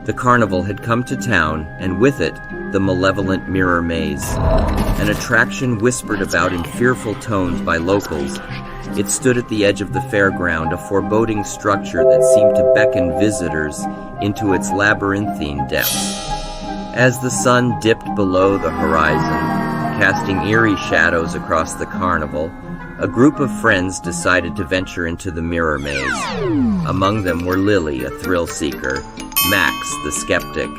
The carnival had come to town, and with it, the Malevolent Mirror Maze, an attraction whispered about in fearful tones by locals. It stood at the edge of the fairground, a foreboding structure that seemed to beckon visitors into its labyrinthine depths. As the sun dipped below the horizon, casting eerie shadows across the carnival, a group of friends decided to venture into the Mirror Maze. Among them were Lily, a thrill-seeker, Max, the skeptic,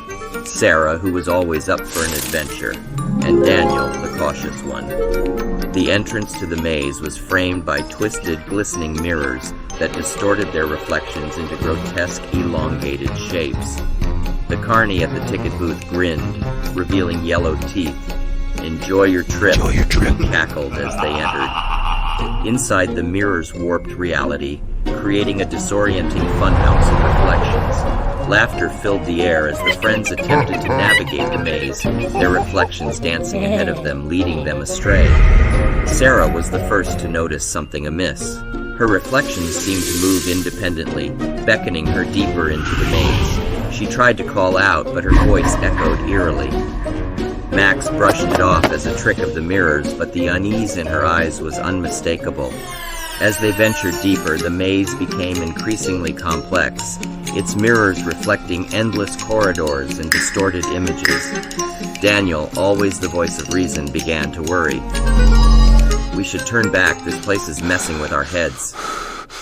Sarah, who was always up for an adventure, and Daniel, the cautious one. The entrance to the maze was framed by twisted, glistening mirrors that distorted their reflections into grotesque, elongated shapes. The carny at the ticket booth grinned, revealing yellow teeth. Enjoy your trip, he cackled as they entered. Inside, the mirrors warped reality, creating a disorienting funhouse of reflections. Laughter filled the air as the friends attempted to navigate the maze, their reflections dancing ahead of them, leading them astray. Sarah was the first to notice something amiss. Her reflections seemed to move independently, beckoning her deeper into the maze. She tried to call out, but her voice echoed eerily. Max brushed it off as a trick of the mirrors, but the unease in her eyes was unmistakable. As they ventured deeper, the maze became increasingly complex, its mirrors reflecting endless corridors and distorted images. Daniel, always the voice of reason, began to worry. We should turn back, this place is messing with our heads.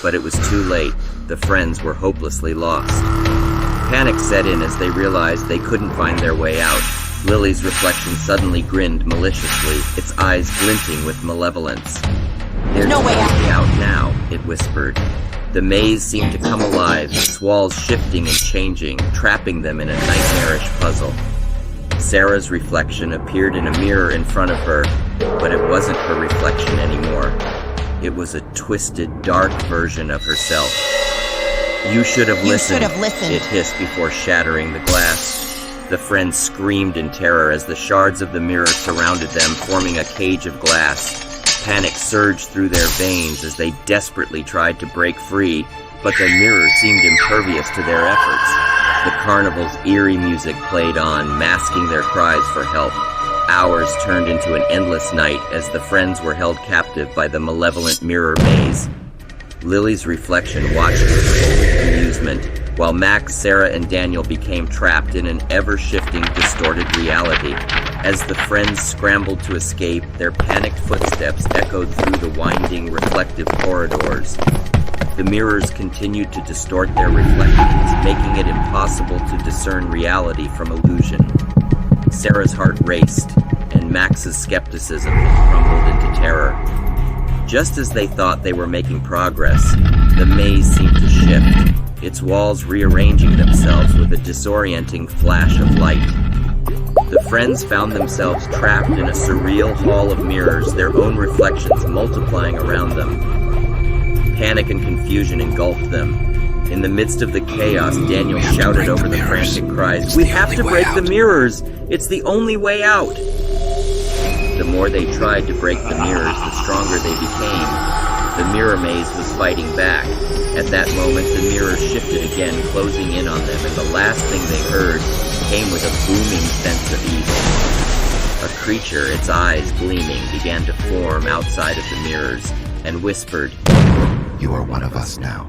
But it was too late, the friends were hopelessly lost. Panic set in as they realized they couldn't find their way out. Lily's reflection suddenly grinned maliciously, its eyes glinting with malevolence. There's no way out now, it whispered. The maze seemed to come alive, its walls shifting and changing, trapping them in a nightmarish puzzle. Sarah's reflection appeared in a mirror in front of her, but it wasn't her reflection anymore. It was a twisted, dark version of herself. You should have listened, it hissed before shattering the glass. The friends screamed in terror as the shards of the mirror surrounded them, forming a cage of glass. Panic surged through their veins as they desperately tried to break free, but the mirror seemed impervious to their efforts. The carnival's eerie music played on, masking their cries for help. Hours turned into an endless night as the friends were held captive by the Malevolent Mirror Maze. Lily's reflection watched with amusement, while Max, Sarah, and Daniel became trapped in an ever-shifting, distorted reality. As the friends scrambled to escape, their panicked footsteps echoed through the winding, reflective corridors. The mirrors continued to distort their reflections, making it impossible to discern reality from illusion. Sarah's heart raced, and Max's skepticism crumbled into terror. Just as they thought they were making progress, the maze seemed to shift, its walls rearranging themselves with a disorienting flash of light. The friends found themselves trapped in a surreal hall of mirrors, their own reflections multiplying around them. Panic and confusion engulfed them. In the midst of the chaos, Daniel shouted over the frantic cries, "We have to break the mirrors! It's the only way out!" The more they tried to break the mirrors, the stronger they became. The mirror maze was fighting back. At that moment, the mirrors shifted again, closing in on them, and the last thing they heard came with a booming sense of evil. A creature, its eyes gleaming, began to form outside of the mirrors and whispered, "You are one of us now."